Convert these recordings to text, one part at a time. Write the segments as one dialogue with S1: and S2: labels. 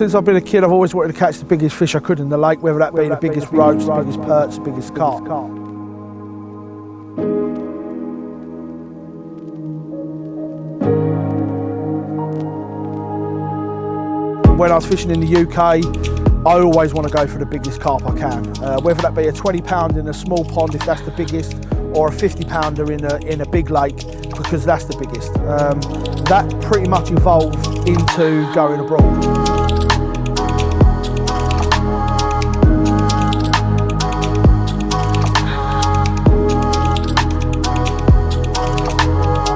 S1: Since I've been a kid, I've always wanted to catch the biggest fish I could in the lake, whether that be the biggest roach, the biggest perch, the biggest carp. When I was fishing in the UK, I always want to go for the biggest carp I can. Whether that be a 20 pound in a small pond, if that's the biggest, or a 50 pounder in a big lake, because that's the biggest. That pretty much evolved into going abroad.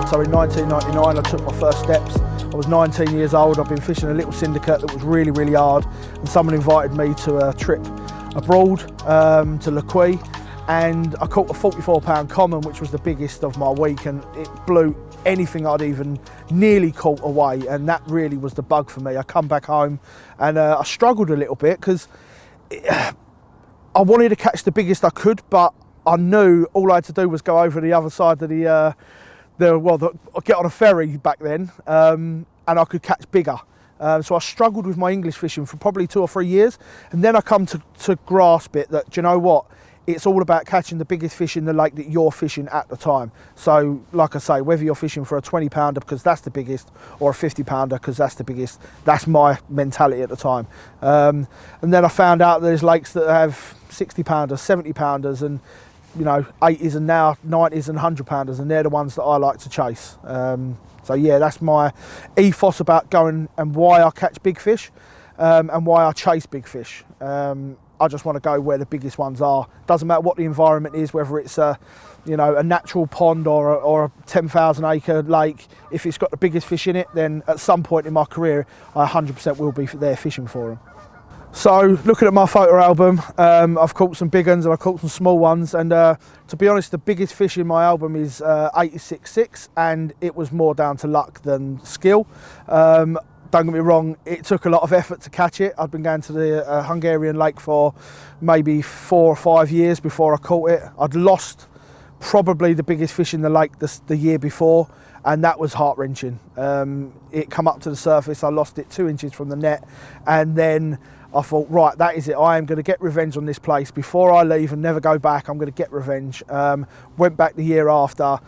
S1: So in 1999 I took my first steps. I was 19 years old, I've been fishing a little syndicate that was really, really hard, and someone invited me to a trip abroad to Le Quay, and I caught a 44 pound common, which was the biggest of my week, and it blew anything I'd even nearly caught away, and that really was the bug for me. I come back home and I struggled a little bit because I wanted to catch the biggest I could, but I knew all I had to do was go over the other side of get on a ferry back then, and I could catch bigger. So I struggled with my English fishing for probably 2 or 3 years, and then I come to grasp it that, do you know what, it's all about catching the biggest fish in the lake that you're fishing at the time. So like I say, whether you're fishing for a 20 pounder because that's the biggest, or a 50 pounder because that's the biggest, that's my mentality at the time. And then I found out there's lakes that have 60 pounders, 70 pounders, and 80s and now 90s and 100 pounders, and they're the ones that I like to chase. So yeah, that's my ethos about going, and why I catch big fish, and why I chase big fish. I just want to go where the biggest ones are. Doesn't matter what the environment is, whether it's a natural pond or a 10,000 acre lake. If it's got the biggest fish in it, then at some point in my career, I 100% will be there fishing for them. So looking at my photo album, I've caught some big ones and I've caught some small ones, and to be honest, the biggest fish in my album is 86.6, and it was more down to luck than skill. Don't get me wrong, it took a lot of effort to catch it. I'd been going to the Hungarian lake for maybe 4 or 5 years before I caught it. I'd lost probably the biggest fish in the lake the year before, and that was heart-wrenching. It come up to the surface, I lost it 2 inches from the net, and then I thought, right, that is it. I am going to get revenge on this place. Before I leave and never go back, I'm going to get revenge. Went back the year after,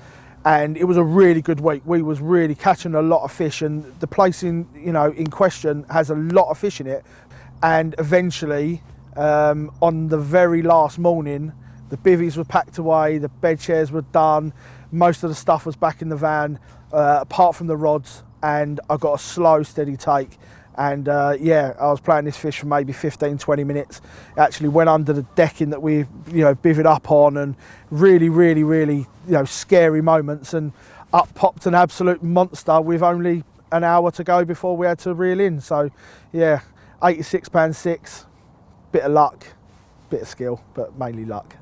S1: and it was a really good week. We was really catching a lot of fish, and the place in question has a lot of fish in it. And eventually, on the very last morning, the bivvies were packed away, the bed chairs were done, most of the stuff was back in the van, apart from the rods, and I got a slow, steady take. And yeah, I was playing this fish for maybe 15-20 minutes. It actually went under the decking that we bivvied up on, and really, really, really scary moments, and up popped an absolute monster with only an hour to go before we had to reel in. So yeah, 86 pound 6, bit of luck, bit of skill, but mainly luck.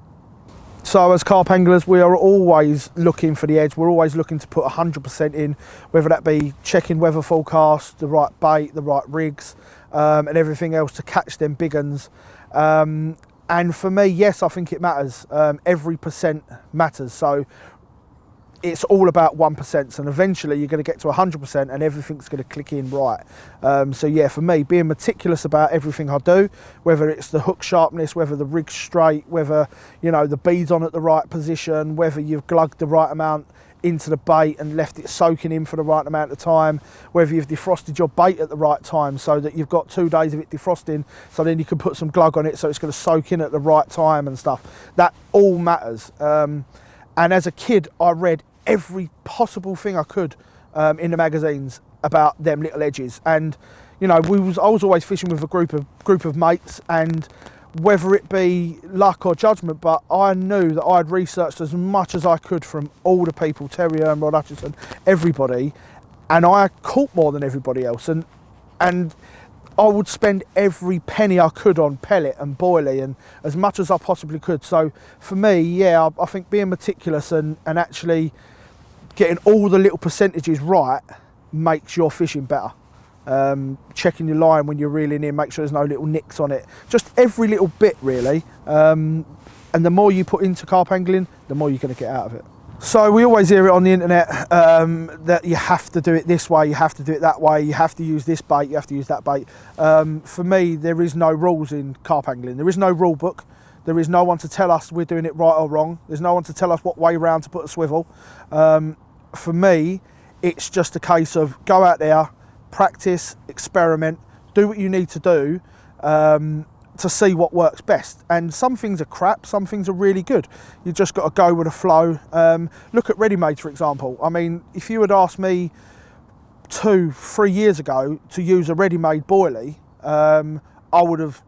S1: So as carp anglers, we are always looking for the edge. We're always looking to put 100% in, whether that be checking weather forecast, the right bait, the right rigs, and everything else to catch them big uns. And for me, yes, I think it matters. Every percent matters. So it's all about 1%, and eventually you're going to get to 100% and everything's going to click in right. So yeah, for me, being meticulous about everything I do, whether it's the hook sharpness, whether the rig's straight, whether the bead's on at the right position, whether you've glugged the right amount into the bait and left it soaking in for the right amount of time, whether you've defrosted your bait at the right time so that you've got 2 days of it defrosting, so then you can put some glug on it so it's going to soak in at the right time and stuff. That all matters. And as a kid, I read every possible thing I could in the magazines about them little edges. And I was always fishing with a group of mates, and whether it be luck or judgment, but I knew that I'd researched as much as I could from all the people, Terry and Rod Hutchinson, everybody, and I caught more than everybody else. And I would spend every penny I could on pellet and boilie, and as much as I possibly could. So for me, yeah, I think being meticulous and actually getting all the little percentages right makes your fishing better. Checking your line when you're reeling in, make sure there's no little nicks on it. Just every little bit, really. And the more you put into carp angling, the more you're going to get out of it. So we always hear it on the internet that you have to do it this way, you have to do it that way, you have to use this bait, you have to use that bait. For me, there is no rules in carp angling. There is no rule book. There is no one to tell us we're doing it right or wrong. There's no one to tell us what way round to put a swivel. For me, it's just a case of go out there, practice, experiment, do what you need to do to see what works best. And some things are crap, some things are really good. You just got to go with the flow. Look at ready-made, for example. I mean, if you had asked me 2-3 years ago to use a ready-made boilie, I would have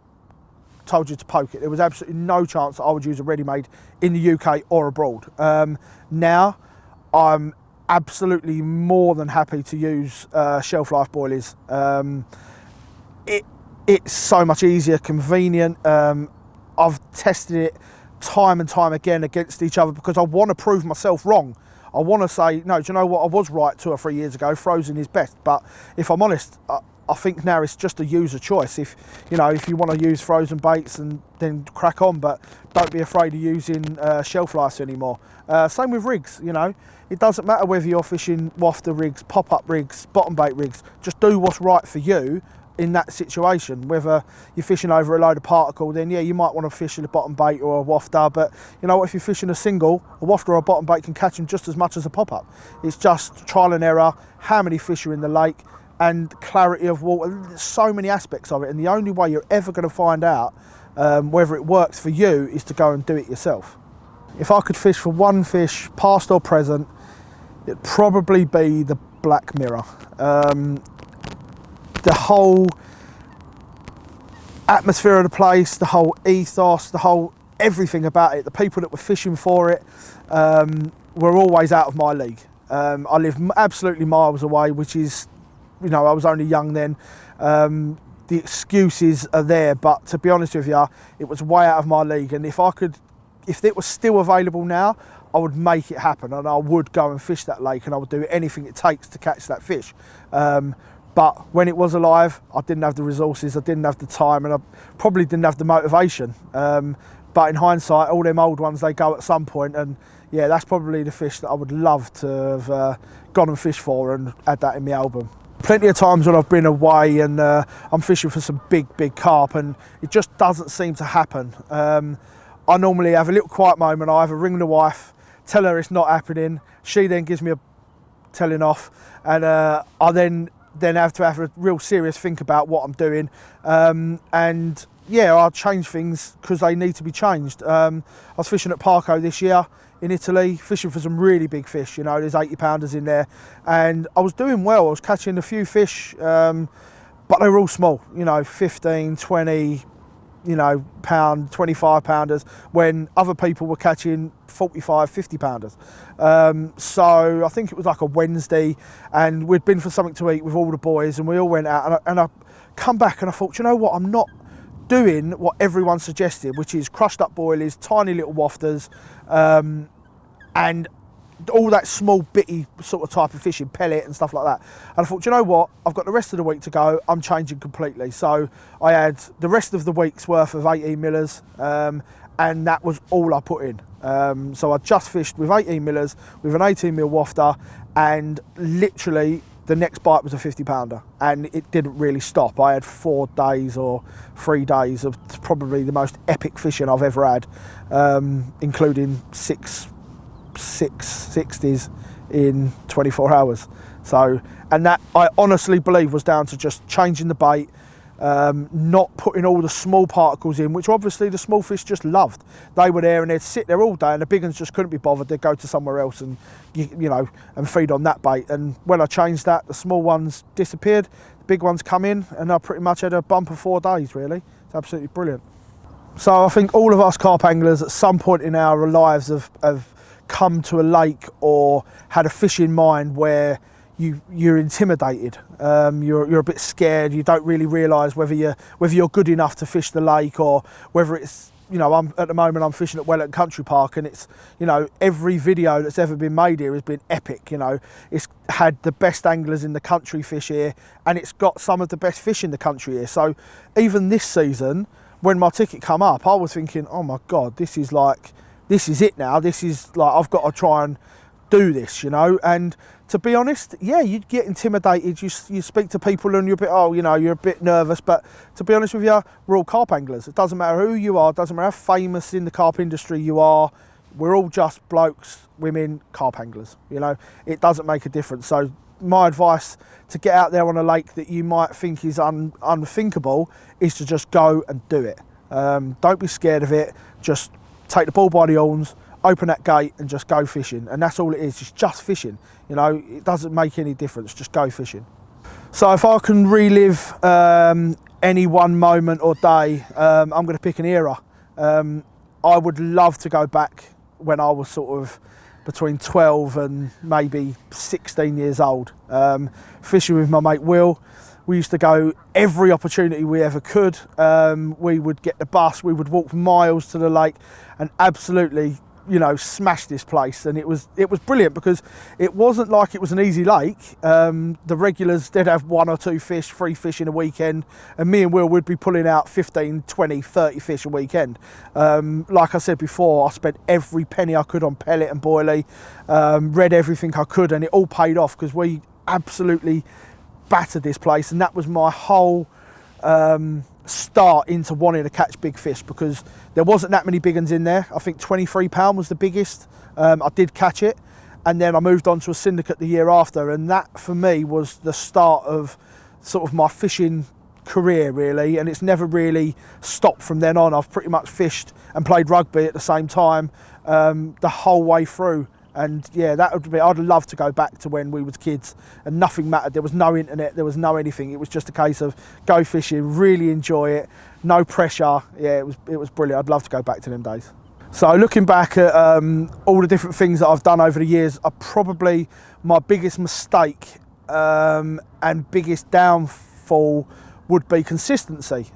S1: told you to poke it. There was absolutely no chance that I would use a ready-made in the UK or abroad. Now, I'm absolutely more than happy to use shelf life boilies. It's so much easier, convenient. I've tested it time and time again against each other because I want to prove myself wrong. I want to say, no, do you know what? I was right 2 or 3 years ago. Frozen is best. But if I'm honest, I think now it's just a user choice. If you want to use frozen baits, and then crack on, but don't be afraid of using shelf life anymore. Same with rigs. It doesn't matter whether you're fishing wafter rigs, pop-up rigs, bottom bait rigs. Just do what's right for you in that situation. Whether you're fishing over a load of particle, then yeah, you might want to fish a bottom bait or a wafter, but you know what, if you're fishing a single, a wafter or a bottom bait can catch them just as much as a pop-up. It's just trial and error, how many fish are in the lake, and clarity of water. There's so many aspects of it, and the only way you're ever going to find out whether it works for you is to go and do it yourself. If I could fish for one fish, past or present, it'd probably be the black mirror. The whole atmosphere of the place, the whole ethos, the whole everything about it, the people that were fishing for it were always out of my league. I live absolutely miles away, which is, I was only young then. The excuses are there, but to be honest with you, it was way out of my league. And if it was still available now, I would make it happen, and I would go and fish that lake, and I would do anything it takes to catch that fish. But when it was alive, I didn't have the resources, I didn't have the time, and I probably didn't have the motivation. But in hindsight, all them old ones, they go at some point, and yeah, that's probably the fish that I would love to have gone and fished for and had that in my album. Plenty of times when I've been away and I'm fishing for some big carp, and it just doesn't seem to happen. I normally have a little quiet moment. I either ring the wife, tell her it's not happening. She then gives me a telling off, and I then have to have a real serious think about what I'm doing. And yeah, I'll change things because they need to be changed. I was fishing at Parco this year in Italy, fishing for some really big fish. There's 80 pounders in there, and I was doing well. I was catching a few fish, but they were all small, 15, 20, pound, 25 pounders, when other people were catching 45, 50 pounders. So I think it was like a Wednesday, and we'd been for something to eat with all the boys, and we all went out, and I come back and I thought, you know what, I'm not doing what everyone suggested, which is crushed up boilies, tiny little wafters, and all that small bitty sort of type of fishing, pellet and stuff like that. And I thought, you know what, I've got the rest of the week to go, I'm changing completely. So I had the rest of the week's worth of 18 millers, and that was all I put in. So I just fished with 18 millers with an 18 mil wafter, and literally the next bite was a 50 pounder, and it didn't really stop. I had 4 days or 3 days of probably the most epic fishing I've ever had, including 6 60s in 24 hours. So, and that I honestly believe was down to just changing the bait, not putting all the small particles in, which obviously the small fish just loved. They were there and they'd sit there all day, and the big ones just couldn't be bothered. They'd go to somewhere else and and feed on that bait. And when I changed that, the small ones disappeared, the big ones come in, and I pretty much had a bumper 4 days. Really, it's absolutely brilliant. So I think all of us carp anglers at some point in our lives have come to a lake or had a fish in mind where you're intimidated, you're a bit scared, you don't really realise whether you're good enough to fish the lake, or whether it's, I'm at the moment I'm fishing at Welland Country Park, and it's, every video that's ever been made here has been epic. It's had the best anglers in the country fish here, and it's got some of the best fish in the country here. So even this season, when my ticket come up, I was thinking, oh my God, this is it now. This is like, I've got to try and do this, you know. And to be honest, yeah, you get intimidated. You speak to people and you're a bit, oh, you know, you're a bit nervous. But to be honest with you, we're all carp anglers. It doesn't matter who you are, it doesn't matter how famous in the carp industry you are. We're all just blokes, women, carp anglers. You know, it doesn't make a difference. So my advice to get out there on a lake that you might think is unthinkable is to just go and do it. Don't be scared of it. Just take the bull by the horns, open that gate and just go fishing. And that's all it is, it's just fishing. You know, it doesn't make any difference, just go fishing. So if I can relive any one moment or day, I'm going to pick an era. I would love to go back when I was sort of between 12 and maybe 16 years old, fishing with my mate Will. We used to go every opportunity we ever could. We would get the bus, we would walk miles to the lake and absolutely, you know, smash this place. And it was brilliant because it wasn't like it was an easy lake. The regulars did have 1 or 2 fish, 3 fish in a weekend, and me and Will would be pulling out 15, 20, 30 fish a weekend. Like I said before, I spent every penny I could on pellet and boilie, read everything I could, and it all paid off because we absolutely battered this place. And that was my whole start into wanting to catch big fish, because there wasn't that many big ones in there. I think 23 pound was the biggest. I did catch it, and then I moved on to a syndicate the year after, and that for me was the start of sort of my fishing career really, and it's never really stopped from then on. I've pretty much fished and played rugby at the same time the whole way through. And yeah, that would be, I'd love to go back to when we was kids and nothing mattered. There was no internet, there was no anything. It was just a case of go fishing, really enjoy it, no pressure. Yeah, it was brilliant. I'd love to go back to them days. So looking back at all the different things that I've done over the years, probably my biggest mistake and biggest downfall would be consistency.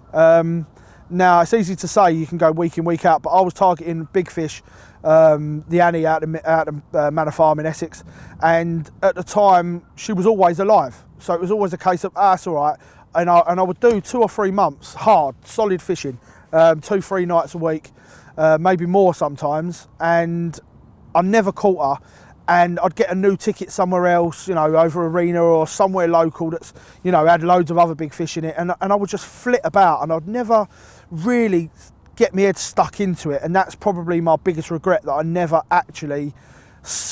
S1: Now, it's easy to say you can go week in, week out, but I was targeting big fish, the Annie out of Manor Farm in Essex, and at the time she was always alive, so it was always a case of that's all right. And I would do 2 or 3 months hard, solid fishing, 2-3 nights a week, maybe more sometimes, and I never caught her. And I'd get a new ticket somewhere else, you know, over Arena or somewhere local that's, you know, had loads of other big fish in it, and I would just flit about, and I'd never really get my head stuck into it. And that's probably my biggest regret, that I never actually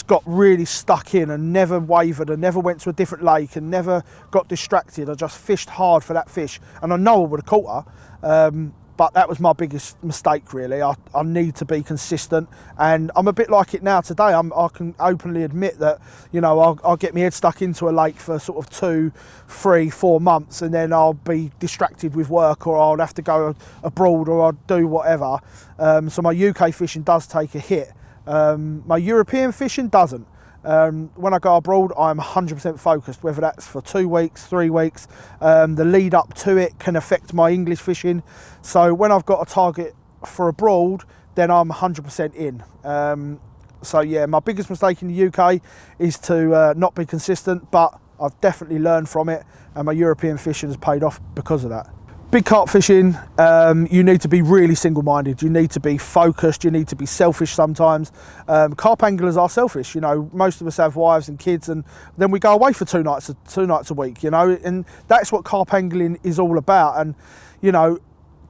S1: got really stuck in and never wavered and never went to a different lake and never got distracted. I just fished hard for that fish, and I know I would have caught her. But that was my biggest mistake really. I need to be consistent, and I'm a bit like it now today. I can openly admit that, you know, I'll get my head stuck into a lake for sort of 2, 3, 4 months, and then I'll be distracted with work, or I'll have to go abroad, or I'll do whatever. So my UK fishing does take a hit. My European fishing doesn't. When I go abroad, I'm 100% focused, whether that's for 2 weeks, 3 weeks. The lead up to it can affect my English fishing. So when I've got a target for abroad, then I'm 100% in. So yeah, my biggest mistake in the UK is to not be consistent, but I've definitely learned from it, and my European fishing has paid off because of that. Big carp fishing, you need to be really single-minded. You need to be focused. You need to be selfish sometimes. Carp anglers are selfish. You know, most of us have wives and kids, and then we go away for 2 nights a week. You know, and that's what carp angling is all about. And you know,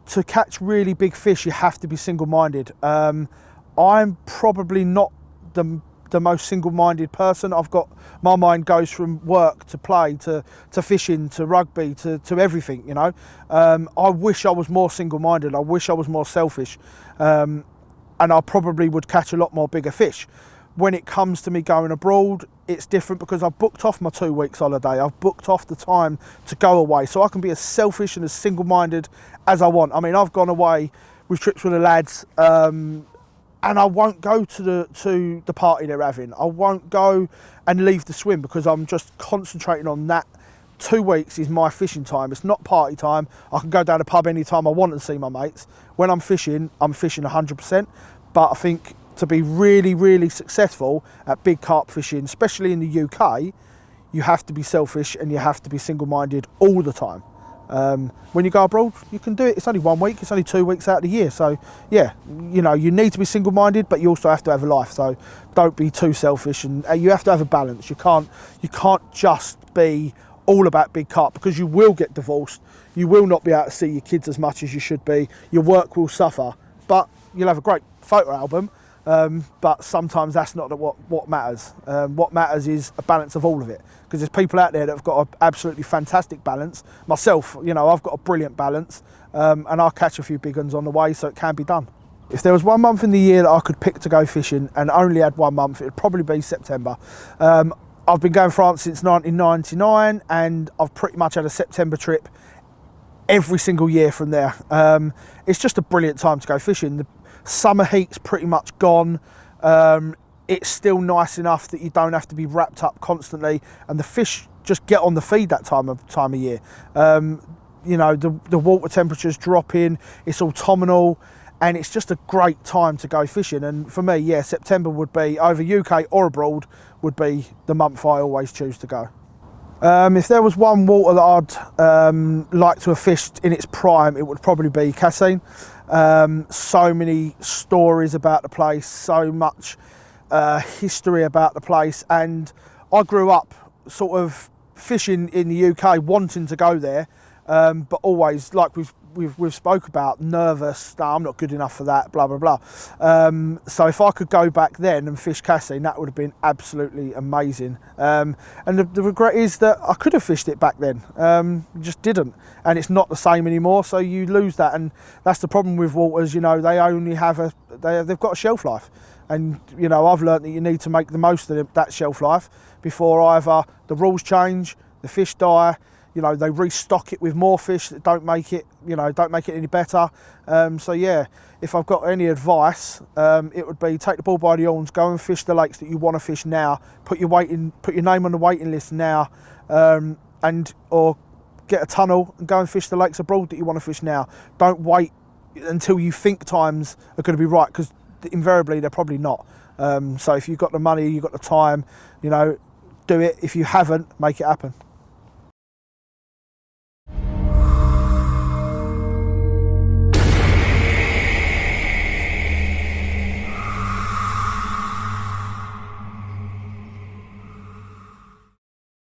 S1: to catch really big fish, you have to be single-minded. I'm probably not the most single-minded person. My mind goes from work to play to fishing to rugby to everything, you know. I wish I was more single-minded. I wish I was more selfish, and I probably would catch a lot more bigger fish. When it comes to me going abroad, it's different because I've booked off my 2 weeks holiday. I've booked off the time to go away, so I can be as selfish and as single-minded as I want. I mean, I've gone away with trips with the lads, and I won't go to the party they're having. I won't go and leave the swim because I'm just concentrating on that. 2 weeks is my fishing time. It's not party time. I can go down the pub anytime I want and see my mates. When I'm fishing 100%. But I think to be really, really successful at big carp fishing, especially in the UK, you have to be selfish and you have to be single-minded all the time. When you go abroad, you can do it. It's only 1 week, it's only 2 weeks out of the year. So yeah, you know, you need to be single-minded, but you also have to have a life. So don't be too selfish, and you have to have a balance. You can't just be all about big carp, because you will get divorced. You will not be able to see your kids as much as you should be. Your work will suffer, but you'll have a great photo album. But sometimes that's not what matters. What matters is a balance of all of it, because there's people out there that have got an absolutely fantastic balance. Myself, you know, I've got a brilliant balance, and I'll catch a few big ones on the way, so it can be done. If there was 1 month in the year that I could pick to go fishing and only had 1 month, it'd probably be September. I've been going France since 1999, and I've pretty much had a September trip every single year from there. It's just a brilliant time to go fishing. The summer heat's pretty much gone. It's still nice enough that you don't have to be wrapped up constantly, and the fish just get on the feed that time of year. You know, the water temperature's dropping, it's autumnal, and it's just a great time to go fishing. And for me, yeah, September would be, either UK or abroad, would be the month I always choose to go. If there was one water that I'd like to have fished in its prime, it would probably be Cassine. So many stories about the place, so much history about the place, and I grew up sort of fishing in the UK, wanting to go there, but always, like we've spoke about, nervous. No, I'm not good enough for that, blah blah blah. So if I could go back then and fish Cassine, that would have been absolutely amazing. And the regret is that I could have fished it back then, just didn't, and it's not the same anymore. So you lose that, and that's the problem with waters. You know, they only have they've got a shelf life, and you know, I've learned that you need to make the most of that shelf life before either the rules change, the fish die. You know, they restock it with more fish that don't make it any better. So yeah, if I've got any advice, it would be take the bull by the horns, go and fish the lakes that you want to fish now, put your name on the waiting list now, or get a tunnel and go and fish the lakes abroad that you want to fish now. Don't wait until you think times are going to be right, because invariably they're probably not. So if you've got the money, you've got the time, you know, do it. If you haven't, make it happen.